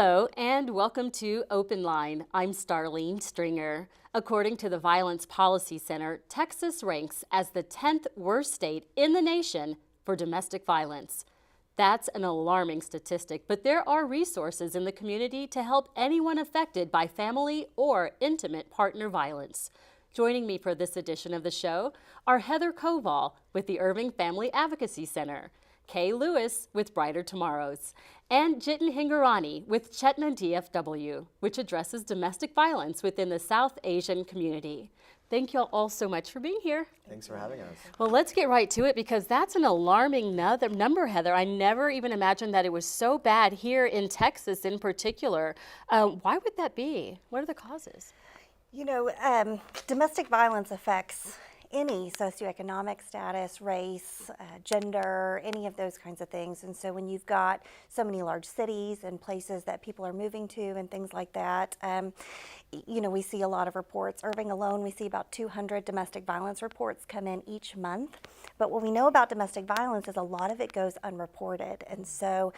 Hello and welcome to Open Line. I'm Starlene Stringer. According to the Violence Policy Center, Texas ranks as the 10th worst state in the nation for domestic violence. That's an alarming statistic, but there are resources in the community to help anyone affected by family or intimate partner violence. Joining me for this edition of the show are Heather Koval with the Irving Family Advocacy Center, Kay Lewis with Brighter Tomorrows, and Jitin Hingorani with Chetna DFW, which addresses domestic violence within the South Asian community. Thank you all so much for being here. Thanks for having us. Well, let's get right to it because that's an alarming number, Heather. I never even imagined that it was so bad here in Texas in particular. Why would that be? What are the causes? You know, domestic violence affects any socioeconomic status, race, gender, any of those kinds of things. And so when you've got so many large cities and places that people are moving to and things like that, you know, we see a lot of reports. Irving alone, we see about 200 domestic violence reports come in each month. But what we know about domestic violence is a lot of it goes unreported. And so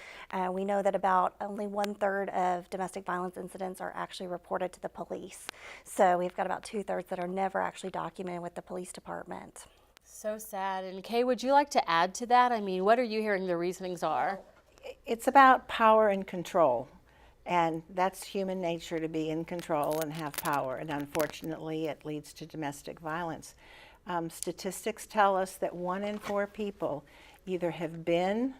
we know that about only 1/3 of domestic violence incidents are actually reported to the police. So we've got about 2/3 that are never actually documented with the police department. So sad. And Kay, would you like to add to that? I mean, what are you hearing the reasonings are? It's about power and control. And that's human nature, to be in control and have power. And unfortunately, it leads to domestic violence. Statistics tell us that 1 in 4 people either have been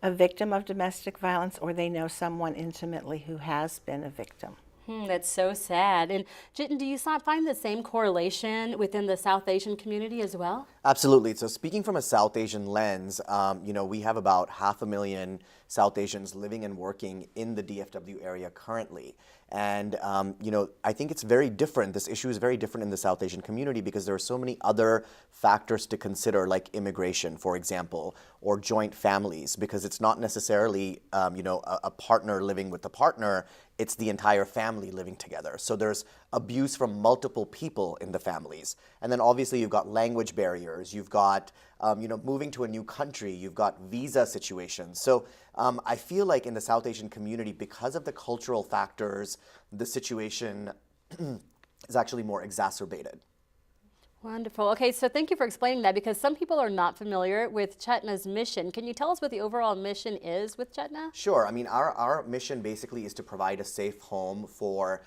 a victim of domestic violence or they know someone intimately who has been a victim. That's so sad. And Jitin, do you find the same correlation within the South Asian community as well? Absolutely. So speaking from a South Asian lens, you know, we have about 500,000 South Asians living and working in the DFW area currently. And, you know, I think it's very different. This issue is very different in the South Asian community because there are so many other factors to consider, like immigration, for example, or joint families, because it's not necessarily, you know, a partner living with a partner. It's the entire family living together. So there's abuse from multiple people in the families. And then obviously you've got language barriers, you've got, you know, moving to a new country, you've got visa situations. So I feel like in the South Asian community, because of the cultural factors, the situation is actually more exacerbated. Wonderful. Okay, so thank you for explaining that because some people are not familiar with Chetna's mission. Can you tell us what the overall mission is with Chetna? Sure. I mean, our mission basically is to provide a safe home for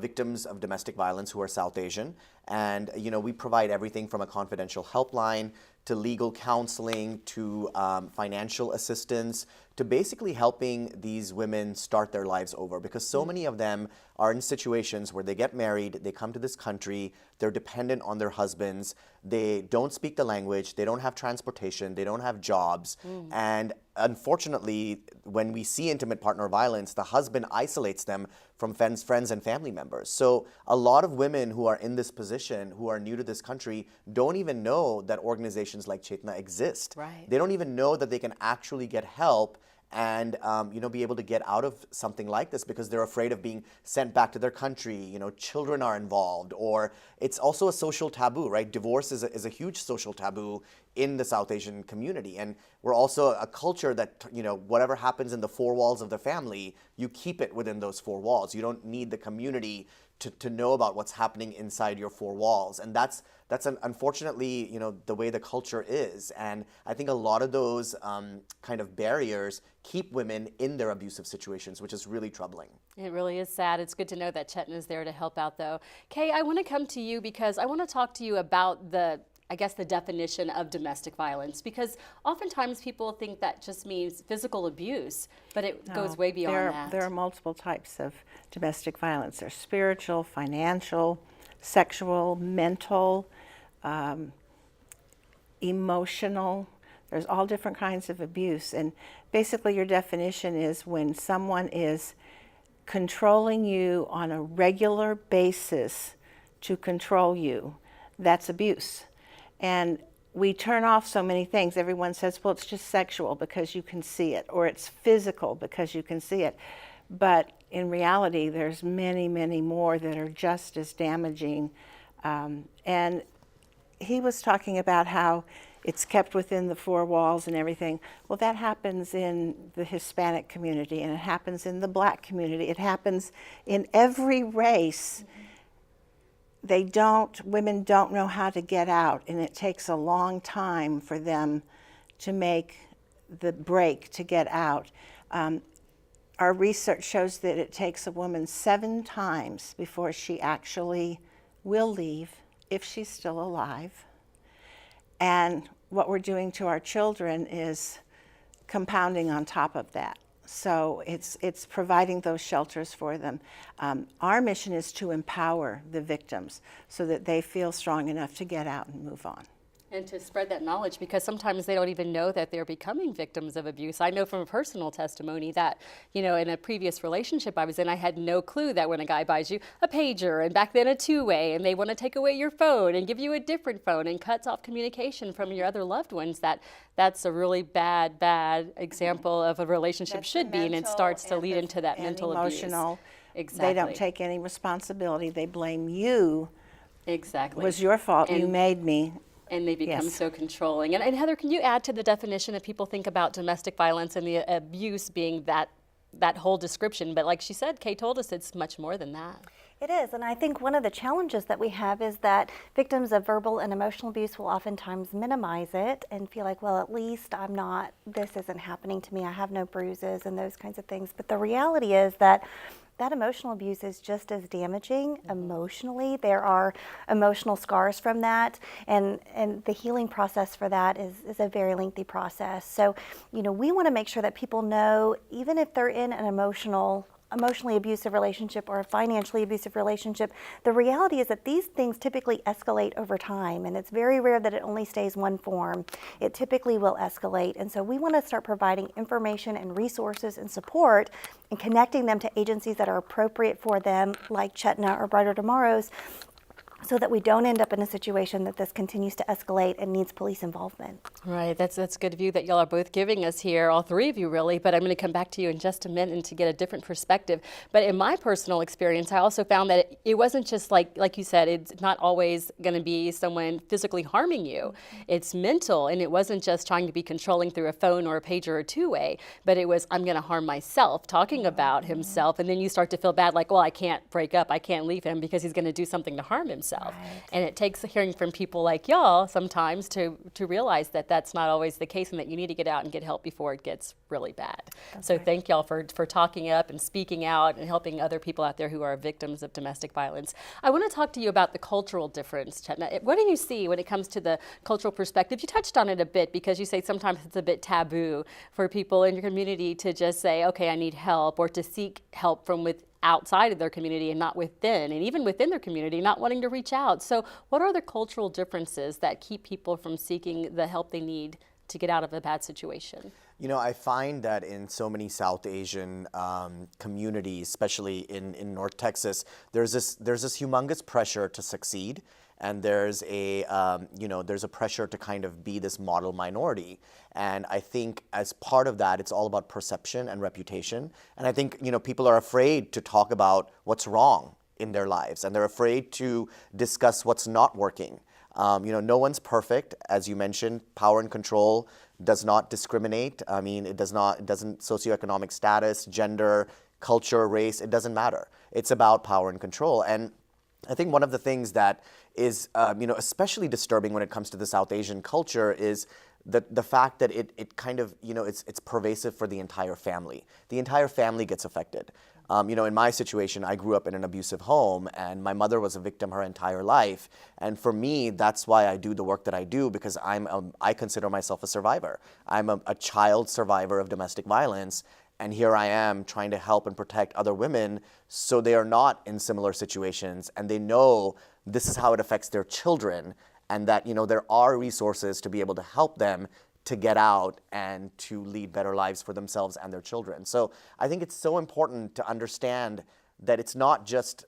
victims of domestic violence who are South Asian. And, you know, we provide everything from a confidential helpline to legal counseling to financial assistance to basically helping these women start their lives over, because so many of them are in situations where they get married, they come to this country, they're dependent on their husbands, they don't speak the language, they don't have transportation, they don't have jobs, and unfortunately, when we see intimate partner violence, the husband isolates them from friends and family members. So a lot of women who are in this position, who are new to this country, don't even know that organizations like Chetna exist. Right. They don't even know that they can actually get help and you know, be able to get out of something like this because they're afraid of being sent back to their country. You know, children are involved, or it's also a social taboo, right? Divorce is a huge social taboo in the South Asian community, and we're also a culture that, you know, whatever happens in the 4 walls of the family, you keep it within those 4 walls. You don't need the community to know about what's happening inside your 4 walls, and that's unfortunately, you know, the way the culture is. And I think a lot of those kind of barriers keep women in their abusive situations, which is really troubling. It really is sad. It's good to know that Chetna is there to help out, though. Kay, I want to come to you because I want to talk to you about the definition of domestic violence, because oftentimes people think that just means physical abuse, but it goes way beyond that. There are multiple types of domestic violence. There's spiritual, financial, sexual, mental, emotional. There's all different kinds of abuse. And basically your definition is when someone is controlling you on a regular basis to control you. That's abuse. And we turn off so many things. Everyone says, well, it's just sexual because you can see it, or it's physical because you can see it. But in reality, there's many, many more that are just as damaging. And he was talking about how it's kept within the four walls and everything. Well, that happens in the Hispanic community, and it happens in the Black community. It happens in every race. Women don't know how to get out, and it takes a long time for them to make the break to get out. Our research shows that it takes a woman 7 times before she actually will leave, if she's still alive. And what we're doing to our children is compounding on top of that. So it's providing those shelters for them. Our mission is to empower the victims so that they feel strong enough to get out and move on. And to spread that knowledge, because sometimes they don't even know that they're becoming victims of abuse. I know from a personal testimony that, in a previous relationship I was in, I had no clue that when a guy buys you a pager, and back then a two-way, and they want to take away your phone and give you a different phone and cuts off communication from your other loved ones, that's a really bad example of a relationship should be, and it starts to lead into that mental emotional abuse. Exactly. They don't take any responsibility. They blame you. Exactly. It was your fault. You made me. And they become so controlling. And Heather, can you add to the definition if people think about domestic violence and the abuse being that whole description? But like she said, Kay told us it's much more than that. It is, and I think one of the challenges that we have is that victims of verbal and emotional abuse will oftentimes minimize it and feel like, well, at least this isn't happening to me, I have no bruises and those kinds of things. But the reality is that emotional abuse is just as damaging emotionally. There are emotional scars from that, and the healing process for that is a very lengthy process. So, we want to make sure that people know, even if they're in an emotionally abusive relationship or a financially abusive relationship, the reality is that these things typically escalate over time, and it's very rare that it only stays one form. It typically will escalate, and so we want to start providing information and resources and support and connecting them to agencies that are appropriate for them, like Chetna or Brighter Tomorrows, so that we don't end up in a situation that this continues to escalate and needs police involvement. Right, that's good of you that y'all are both giving us here, all three of you really, but I'm going to come back to you in just a minute to get a different perspective. But in my personal experience, I also found that it wasn't just like you said, it's not always going to be someone physically harming you. It's mental, and it wasn't just trying to be controlling through a phone or a pager or two-way, but it was, I'm going to harm myself, talking about himself, and then you start to feel bad, like, well, I can't break up, I can't leave him because he's going to do something to harm himself. Right. And it takes hearing from people like y'all sometimes to realize that that's not always the case and that you need to get out and get help before it gets really bad. That's so right. Thank y'all for talking up and speaking out and helping other people out there who are victims of domestic violence. I want to talk to you about the cultural difference, Chetna. What do you see when it comes to the cultural perspective? You touched on it a bit because you say sometimes it's a bit taboo for people in your community to just say, okay, I need help, or to seek help from outside of their community and not within, and even within their community, not wanting to reach out. So what are the cultural differences that keep people from seeking the help they need to get out of a bad situation? I find that in so many South Asian communities, especially in North Texas, there's this humongous pressure to succeed. And there's a pressure to kind of be this model minority. And I think as part of that, it's all about perception and reputation. And I think, people are afraid to talk about what's wrong in their lives, and they're afraid to discuss what's not working. No one's perfect. As you mentioned, power and control does not discriminate. I mean, it doesn't socioeconomic status, gender, culture, race, it doesn't matter. It's about power and control. And I think one of the things that is, especially disturbing when it comes to the South Asian culture is the fact that it kind of, it's pervasive for the entire family. The entire family gets affected. In my situation, I grew up in an abusive home, and my mother was a victim her entire life. And for me, that's why I do the work that I do, because I consider myself a survivor. I'm a child survivor of domestic violence. And here I am trying to help and protect other women so they are not in similar situations, and they know this is how it affects their children, and that there are resources to be able to help them to get out and to lead better lives for themselves and their children. So I think it's so important to understand that it's not just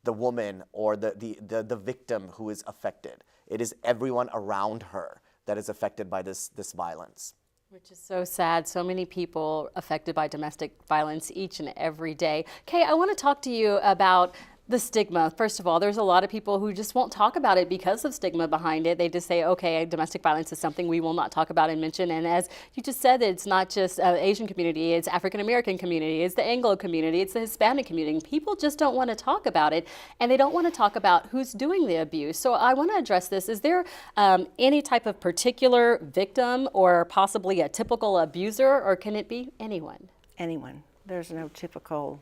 the woman or the victim who is affected. It is everyone around her that is affected by this violence. Which is so sad. So many people affected by domestic violence each and every day. Kay, I want to talk to you about The stigma. First of all, there's a lot of people who just won't talk about it because of stigma behind it. They just say, okay, domestic violence is something we will not talk about and mention. And as you just said, it's not just Asian community, it's African American community, it's the Anglo community, it's the Hispanic community. People just don't want to talk about it, and they don't want to talk about who's doing the abuse. So I want to address this. Is there any type of particular victim or possibly a typical abuser, or can it be anyone? Anyone. There's no typical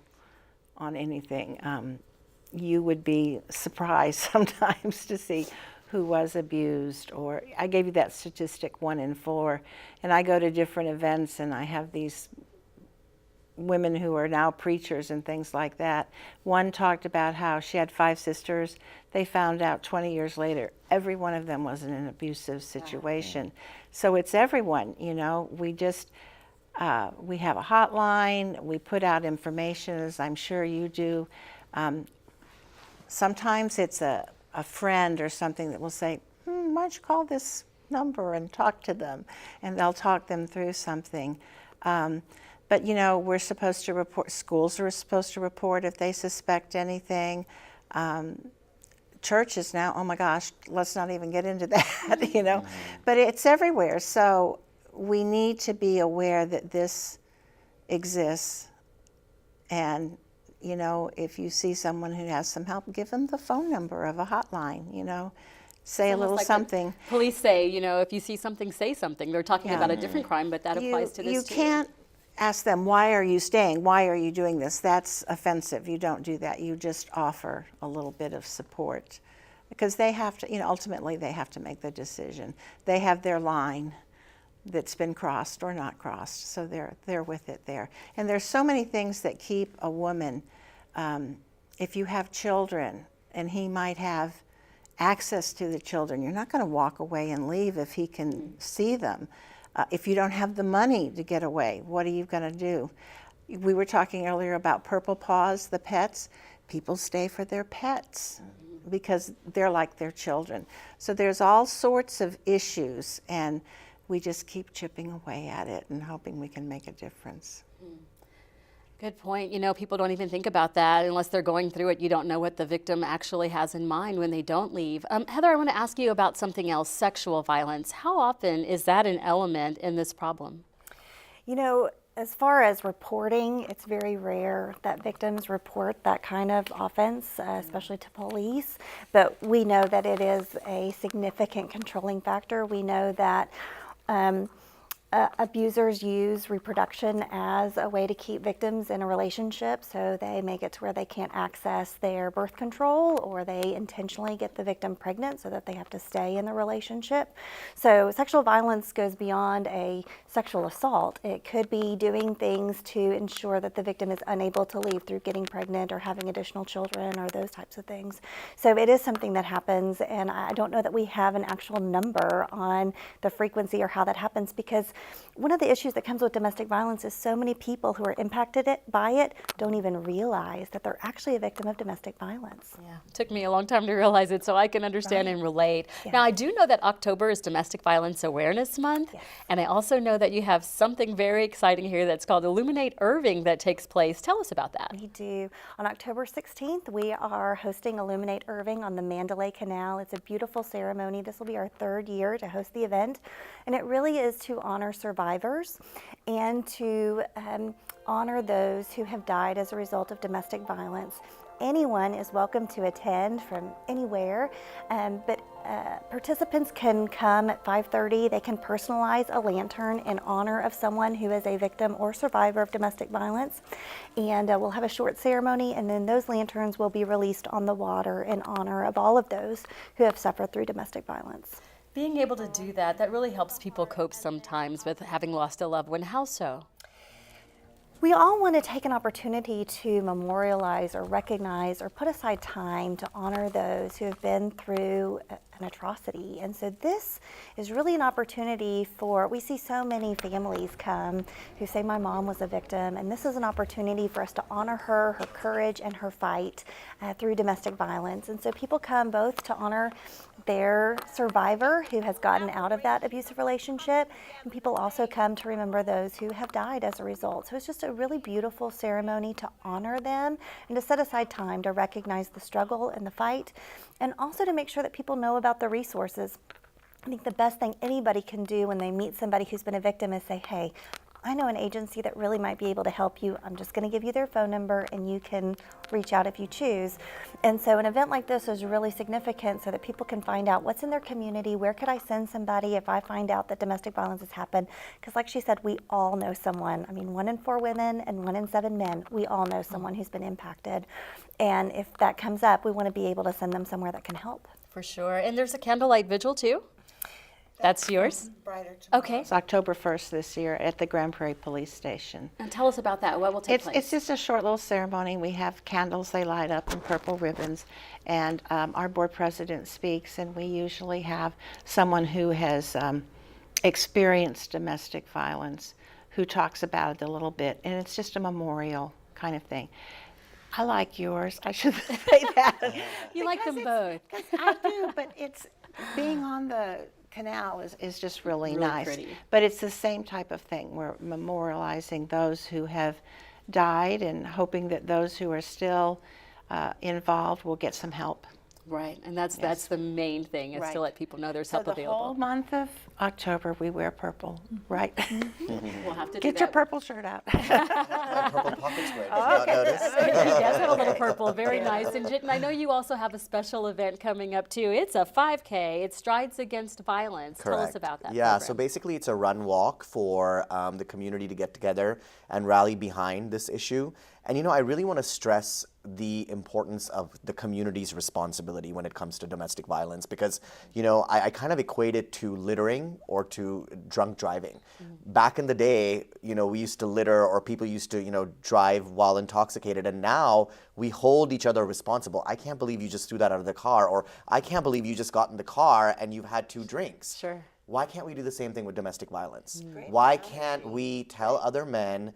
on anything. You would be surprised sometimes to see who was abused, or I gave you that statistic 1 in 4, and I go to different events and I have these women who are now preachers and things like that. One talked about how she had 5 sisters. They found out 20 years later every one of them was in an abusive situation. So it's everyone, you know. We just we have a hotline, we put out information, as I'm sure you do. Sometimes it's a friend or something that will say, why don't you call this number and talk to them? And they'll talk them through something. But, you know, we're supposed to report, schools are supposed to report if they suspect anything. Churches now, oh my gosh, let's not even get into that, you know. But it's everywhere. So we need to be aware that this exists, and you know, if you see someone who has some help, give them the phone number of a hotline, you know, say a little like something. Police say, you know, if you see something, say something. They're talking about a different crime, but that applies to this You too. can't ask them, why are you staying? Why are you doing this? That's offensive. You don't do that. You just offer a little bit of support, because they have to, you know, ultimately they have to make the decision. They have their line that's been crossed or not crossed, so they're with it there. And there's so many things that keep a woman, if you have children and he might have access to the children, you're not going to walk away and leave if he can see them. If you don't have the money to get away, what are you going to do? We were talking earlier about Purple Paws, the pets. People stay for their pets because they're like their children. So there's all sorts of issues, and we just keep chipping away at it and hoping we can make a difference. Good point. You know, people don't even think about that unless they're going through it. You don't know what the victim actually has in mind when they don't leave. Heather, I want to ask you about something else, sexual violence. How often is that an element in this problem? You know, as far as reporting, it's very rare that victims report that kind of offense, especially to police. But we know that it is a significant controlling factor. We know that abusers use reproduction as a way to keep victims in a relationship, so they make it to where they can't access their birth control, or they intentionally get the victim pregnant so that they have to stay in the relationship. So sexual violence goes beyond a sexual assault. It could be doing things to ensure that the victim is unable to leave through getting pregnant or having additional children or those types of things. So it is something that happens, and I don't know that we have an actual number on the frequency or how that happens, because one of the issues that comes with domestic violence is so many people who are impacted by it don't even realize that they're actually a victim of domestic violence. Yeah, it took me a long time to realize it, so I can understand and relate. Yeah. Now, I do know that October is Domestic Violence Awareness Month, and I also know that you have something very exciting here that's called Illuminate Irving that takes place. Tell us about that. We do. On October 16th, we are hosting Illuminate Irving on the Mandalay Canal. It's a beautiful ceremony. This will be our 3rd year to host the event, and it really is to honor survivors and to honor those who have died as a result of domestic violence. Anyone is welcome to attend from anywhere, but participants can come at 5:30. They can personalize a lantern in honor of someone who is a victim or survivor of domestic violence, and we'll have a short ceremony, and then those lanterns will be released on the water in honor of all of those who have suffered through domestic violence. Being able to do that, that really helps people cope sometimes with having lost a loved one. How so? We all want to take an opportunity to memorialize or recognize or put aside time to honor those who have been through an atrocity. And so this is really an opportunity for, we see so many families come who say, my mom was a victim, and this is an opportunity for us to honor her, her courage, and her fight through domestic violence. And so people come both to honor their survivor who has gotten out of that abusive relationship. And people also come to remember those who have died as a result. So it's just a really beautiful ceremony to honor them and to set aside time to recognize the struggle and the fight, and also to make sure that people know about the resources. I think the best thing anybody can do when they meet somebody who's been a victim is say, hey, I know an agency that really might be able to help you. I'm just going to give you their phone number and you can reach out if you choose. And so an event like this is really significant so that people can find out what's in their community, where could I send somebody if I find out that domestic violence has happened. Because like she said, we all know someone. I mean, 1 in 4 women and 1 in 7 men, we all know someone who's been impacted. And if that comes up, we want to be able to send them somewhere that can help. For sure. And there's a candlelight vigil too? That's yours? Okay. It's October 1st this year at the Grand Prairie Police Station. And tell us about that. What will take place? It's just a short little ceremony. We have candles they light up and purple ribbons, and our board president speaks, and we usually have someone who has experienced domestic violence who talks about it a little bit, and it's just a memorial kind of thing. I like yours. I should say that. You like them both. I do, but it's being on the canal is just really nice. Pretty. But it's the same type of thing. We're memorializing those who have died and hoping that those who are still involved will get some help. Right, and that's the main thing, is to let people know there's help the available. whole month of October we wear purple, right? We'll have to do Get your purple shirt out. Purple pocket square. Did you not notice? He does have a little purple, very nice. And Jitten, I know you also have a special event coming up too. It's a 5K. It's Strides Against Violence. Correct. Tell us about that Yeah, program. so basically it's a run walk for the community to get together and rally behind this issue. And you know, I really want to stress the importance of the community's responsibility when it comes to domestic violence, because you know, I kind of equate it to littering or to drunk driving. Back in the day, you know, we used to litter, or people used to, you know, drive while intoxicated, and now we hold each other responsible. I can't believe you just threw that out of the car, or I can't believe you just got in the car and you've had 2 drinks. Sure. Why can't we do the same thing with domestic violence? Why can't we tell other men,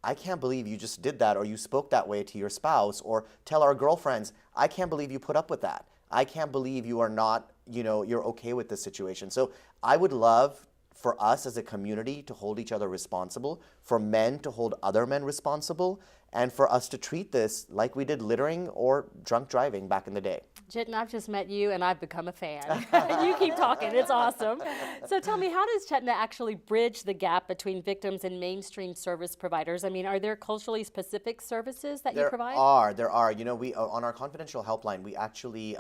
I can't believe you just did that, or you spoke that way to your spouse, or tell our girlfriends, I can't believe you put up with that. I can't believe you are not, you know, you're okay with this situation. So I would love for us as a community to hold each other responsible, for men to hold other men responsible, and for us to treat this like we did littering or drunk driving back in the day. Jitten, I've just met you and I've become a fan. You keep talking, it's awesome. So tell me, how does Chetna actually bridge the gap between victims and mainstream service providers? I mean, are there culturally specific services that you provide? There are. You know, we on our confidential helpline, we actually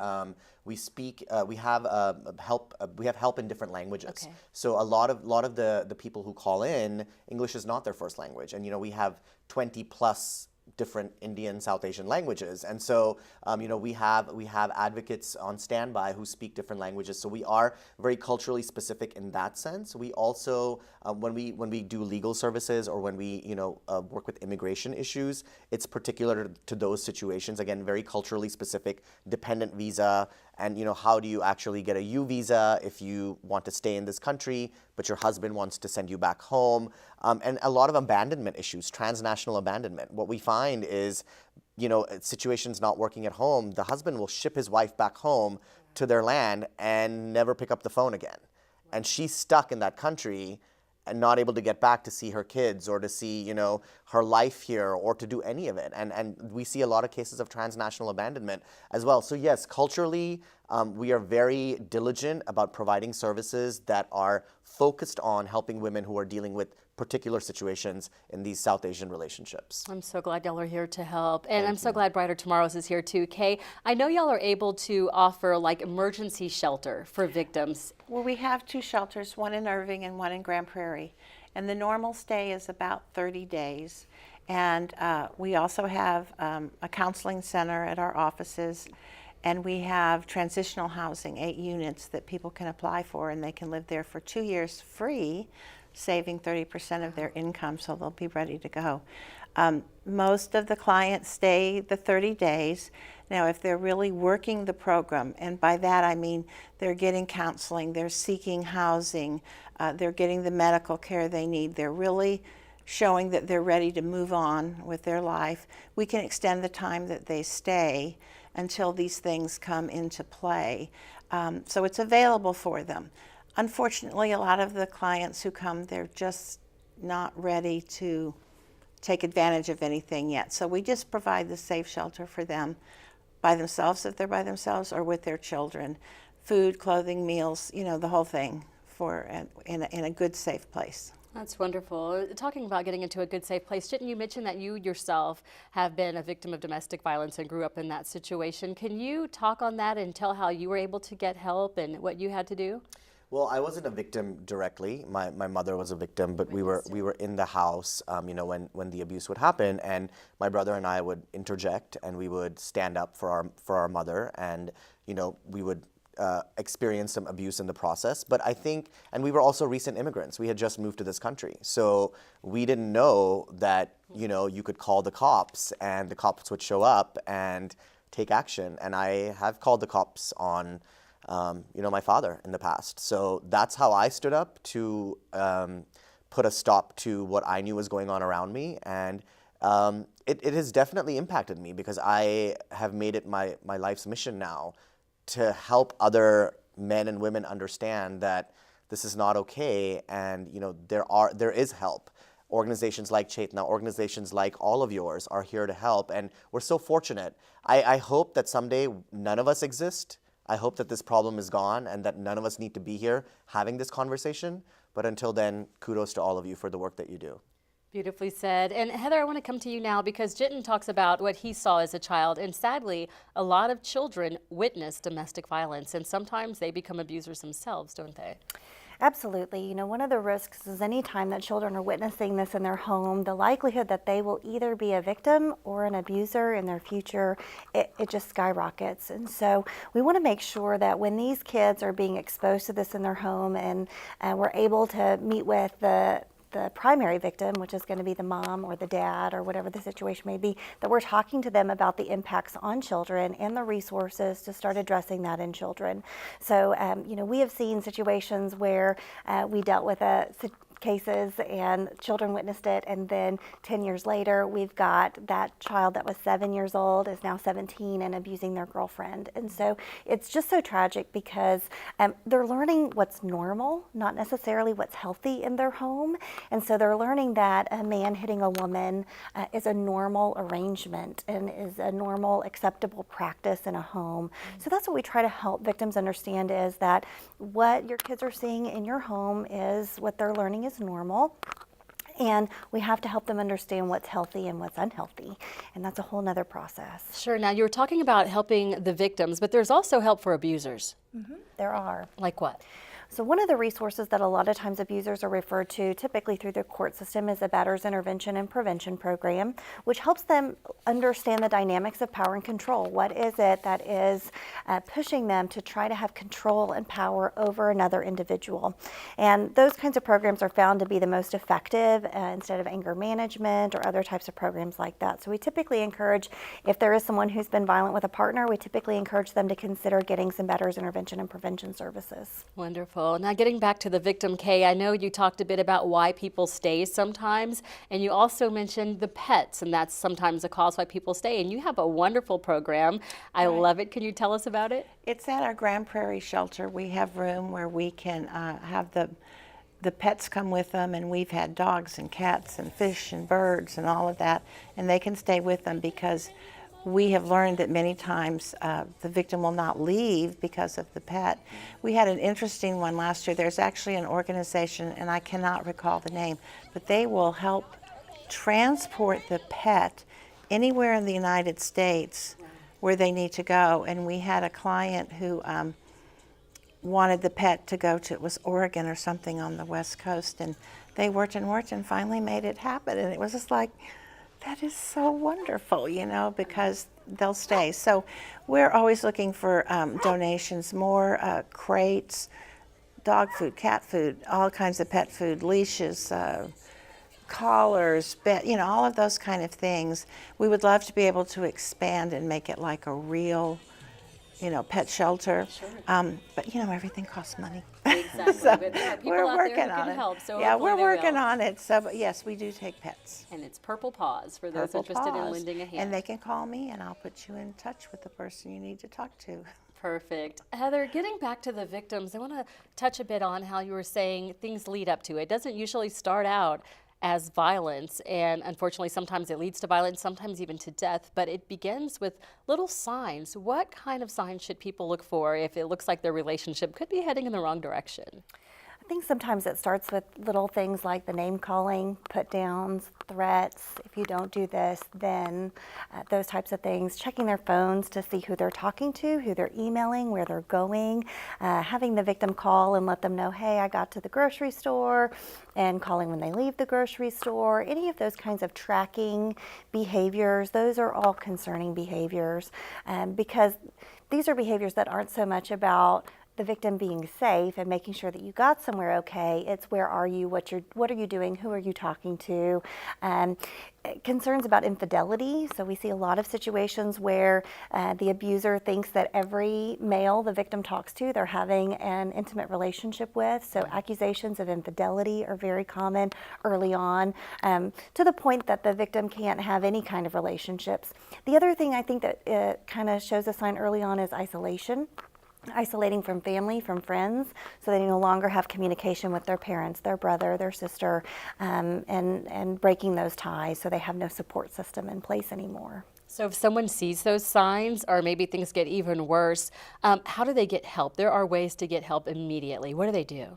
we have help in different languages. Okay. So a lot of the people who call in, English is not their first language, and you know, we have 20 plus different Indian, South Asian languages, and so you know, we have advocates on standby who speak different languages. So we are very culturally specific in that sense. We also when we do legal services, or when we work with immigration issues, it's particular to those situations. Again, very culturally specific, dependent visa, and you know, how do you actually get a U visa if you want to stay in this country but your husband wants to send you back home, and a lot of abandonment issues, transnational abandonment. What we find is, you know, situations not working at home, the husband will ship his wife back home to their land and never pick up the phone again. And she's stuck in that country and not able to get back to see her kids, or to see, you know, her life here, or to do any of it. And we see a lot of cases of transnational abandonment as well. So yes, culturally, we are very diligent about providing services that are focused on helping women who are dealing with particular situations in these South Asian relationships. I'm so glad y'all are here to help. And I'm so glad Brighter Tomorrows is here too. Kay, I know y'all are able to offer like emergency shelter for victims. Well, we have 2 shelters, one in Irving and one in Grand Prairie. And the normal stay is about 30 days. And we also have a counseling center at our offices. And we have transitional housing, 8 units that people can apply for, and they can live there for 2 years free, saving 30% of their income, so they'll be ready to go. Most of the clients stay the 30 days. Now, if they're really working the program, and by that I mean they're getting counseling, they're seeking housing, they're getting the medical care they need, they're really showing that they're ready to move on with their life, we can extend the time that they stay. until these things come into play. So it's available for them. Unfortunately, a lot of the clients who come, they're just not ready to take advantage of anything yet. So we just provide the safe shelter for them by themselves if they're by themselves, or with their children. Food, clothing, meals, the whole thing in a good, safe place. That's wonderful. Talking about getting into a good, safe place, didn't you mention that you yourself have been a victim of domestic violence and grew up in that situation? Can you talk on that and tell how you were able to get help and what you had to do? Well, I wasn't a victim directly. My mother was a victim, but we were in the house, when the abuse would happen, and my brother and I would interject, and we would stand up for our mother, and we would experience some abuse in the process. But I think, and we were also recent immigrants. We had just moved to this country, so we didn't know that you could call the cops, and the cops would show up and take action. And I have called the cops on my father in the past. So that's how I stood up to put a stop to what I knew was going on around me. And it has definitely impacted me, because I have made it my life's mission now to help other men and women understand that this is not okay, and there is help. Organizations like Chetna, organizations like all of yours are here to help, and we're so fortunate. I hope that someday none of us exist. I hope that this problem is gone and that none of us need to be here having this conversation. But until then, kudos to all of you for the work that you do. Beautifully said. And Heather, I want to come to you now, because Jiten talks about what he saw as a child, and sadly, a lot of children witness domestic violence, and sometimes they become abusers themselves, don't they? Absolutely. One of the risks is any time that children are witnessing this in their home, the likelihood that they will either be a victim or an abuser in their future, it just skyrockets. And so we want to make sure that when these kids are being exposed to this in their home, and we're able to meet with the primary victim, which is going to be the mom or the dad or whatever the situation may be, that we're talking to them about the impacts on children and the resources to start addressing that in children. So, we have seen situations where we dealt with cases and children witnessed it, and then 10 years later we've got that child that was 7 years old is now 17 and abusing their girlfriend. And so it's just so tragic, because they're learning what's normal, not necessarily what's healthy in their home. And so they're learning that a man hitting a woman is a normal arrangement and is a normal acceptable practice in a home. So that's what we try to help victims understand, is that what your kids are seeing in your home is what they're learning is normal, and we have to help them understand what's healthy and what's unhealthy, and that's a whole nother process. Sure. Now, you were talking about helping the victims, but there's also help for abusers. There are. Like what? So one of the resources that a lot of times abusers are referred to, typically through the court system, is the Batterers Intervention and Prevention Program, which helps them understand the dynamics of power and control. What is it that is pushing them to try to have control and power over another individual? And those kinds of programs are found to be the most effective instead of anger management or other types of programs like that. So we typically encourage, if there is someone who's been violent with a partner, we typically encourage them to consider getting some Batterers Intervention and Prevention services. Wonderful. Now, getting back to the victim, Kay, I know you talked a bit about why people stay sometimes, and you also mentioned the pets, and that's sometimes a cause why people stay. And you have a wonderful program. I love it. Can you tell us about it? It's at our Grand Prairie shelter. We have room where we can have the pets come with them, and we've had dogs and cats and fish and birds and all of that, and they can stay with them, because we have learned that many times the victim will not leave because of the pet. We had an interesting one last year. There's actually an organization, and I cannot recall the name, but they will help transport the pet anywhere in the United States where they need to go. And we had a client who wanted the pet to go to, it was Oregon or something on the West Coast, and they worked and finally made it happen. And it was just like, that is so wonderful, because they'll stay. So we're always looking for donations, more crates, dog food, cat food, all kinds of pet food, leashes, collars, all of those kind of things. We would love to be able to expand and make it like a real pet shelter. But everything costs money. Exactly. So but there are people we're out working there who on can it. help. So Yeah, hopefully we're they working will. on it. So, but yes, we do take pets. And it's Purple Paws for those Purple interested in Paws. lending a hand. And they can call me, and I'll put you in touch with the person you need to talk to. Perfect. Heather, getting back to the victims, I want to touch a bit on how you were saying things lead up to it. It doesn't usually start out as violence, and unfortunately sometimes it leads to violence, sometimes even to death, but it begins with little signs. What kind of signs should people look for if it looks like their relationship could be heading in the wrong direction? I think sometimes it starts with little things like the name calling, put downs, threats. If you don't do this, then those types of things. Checking their phones to see who they're talking to, who they're emailing, where they're going. Having the victim call and let them know, hey, I got to the grocery store, and calling when they leave the grocery store. Any of those kinds of tracking behaviors, those are all concerning behaviors because these are behaviors that aren't so much about the victim being safe and making sure that you got somewhere okay. It's where are you, what are you doing, who are you talking to. Concerns about infidelity. So we see a lot of situations where the abuser thinks that every male the victim talks to, they're having an intimate relationship with. So accusations of infidelity are very common early on, to the point that the victim can't have any kind of relationships. The other thing I think that kind of shows a sign early on is isolation. Isolating from family, from friends, so they no longer have communication with their parents, their brother, their sister, and breaking those ties so they have no support system in place anymore. So if someone sees those signs, or maybe things get even worse, how do they get help? There are ways to get help immediately. What do they do?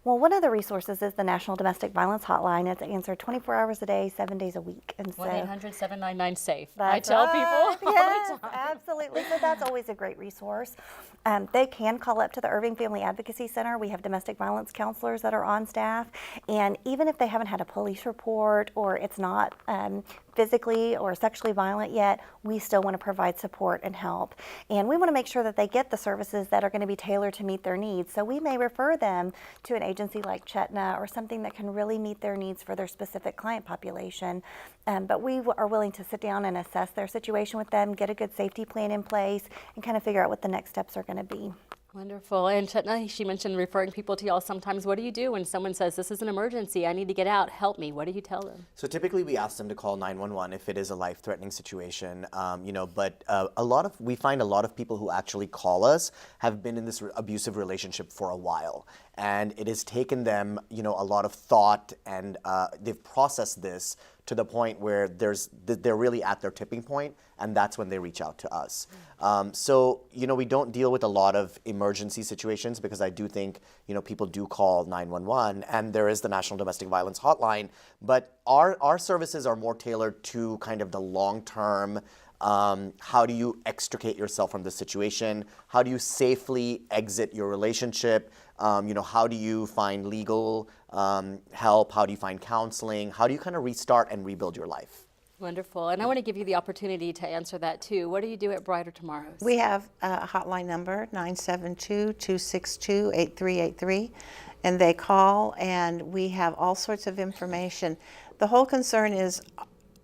Well, one of the resources is the National Domestic Violence Hotline. It's answered 24 hours a day, 7 days a week. And so 1-800-799-SAFE. I that's tell right. people all Yes, the time. absolutely. So that's always a great resource. They can call up to the Irving Family Advocacy Center. We have domestic violence counselors that are on staff. And even if they haven't had a police report or it's not physically or sexually violent yet, we still want to provide support and help. And we want to make sure that they get the services that are going to be tailored to meet their needs. So we may refer them to an agency like Chetna or something that can really meet their needs for their specific client population. But we are willing to sit down and assess their situation with them, get a good safety plan in place, and kind of figure out what the next steps are going to be. Wonderful. And Chetna, she mentioned referring people to y'all sometimes. What do you do when someone says, this is an emergency, I need to get out, help me? What do you tell them? So typically we ask them to call 911 if it is a life-threatening situation, but we find a lot of people who actually call us have been in this abusive relationship for a while. And it has taken them, a lot of thought, and they've processed this to the point where they're really at their tipping point, and that's when they reach out to us. So we don't deal with a lot of emergency situations because I do think, people do call 911, and there is the National Domestic Violence Hotline, but our services are more tailored to kind of the long-term, how do you extricate yourself from the situation? How do you safely exit your relationship? How do you find legal help? How do you find counseling? How do you kind of restart and rebuild your life? Wonderful. And I want to give you the opportunity to answer that too. What do you do at Brighter Tomorrows? We have a hotline number, 972-262-8383, and they call, and we have all sorts of information. The whole concern is,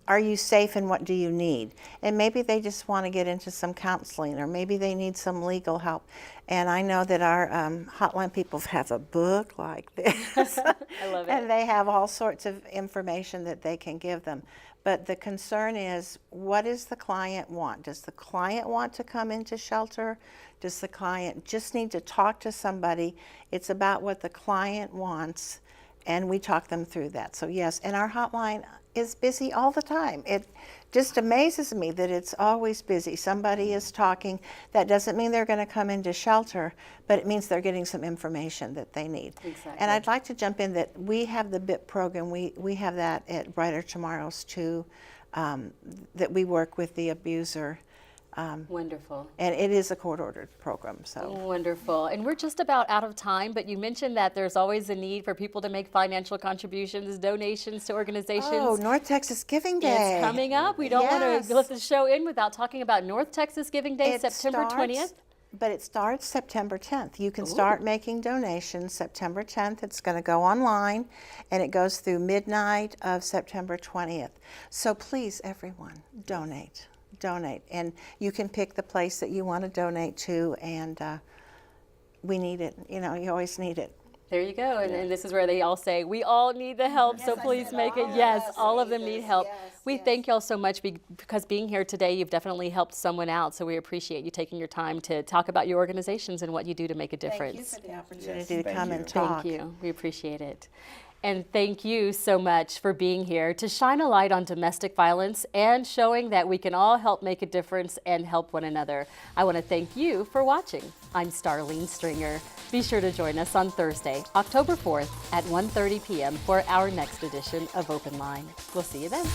are you safe and what do you need? And maybe they just want to get into some counseling, or maybe they need some legal help. And I know that our hotline people have a book like this. I love it. And they have all sorts of information that they can give them. But the concern is, what does the client want? Does the client want to come into shelter? Does the client just need to talk to somebody? It's about what the client wants, and we talk them through that. So yes, and our hotline is busy all the time. It just amazes me that it's always busy. Somebody is talking. That doesn't mean they're going to come into shelter, but it means they're getting some information that they need. Exactly. And I'd like to jump in that we have the BIP program. We have that at Brighter Tomorrows too, that we work with the abuser. Wonderful. And it is a court-ordered program. So Wonderful. And we're just about out of time, but you mentioned that there's always a need for people to make financial contributions, donations to organizations. Oh, North Texas Giving Day. It's coming up. We don't want Yes. to let the show in without talking about North Texas Giving Day, September 20th. But it starts September 10th. You can start making donations September 10th. It's going to go online, and it goes through midnight of September 20th. So please, everyone, donate. donate. And you can pick the place that you want to donate to, and we need it. You know, you always need it. There you go. And this is where they all say, we all need the help, so please make it. Yes, all of them need help. We thank y'all so much because being here today, you've definitely helped someone out. So we appreciate you taking your time to talk about your organizations and what you do to make a difference. Thank you for the opportunity to come and talk. Thank you. We appreciate it. And thank you so much for being here to shine a light on domestic violence and showing that we can all help make a difference and help one another. I want to thank you for watching. I'm Starlene Stringer. Be sure to join us on Thursday, October 4th at 1:30 p.m. for our next edition of Open Line. We'll see you then.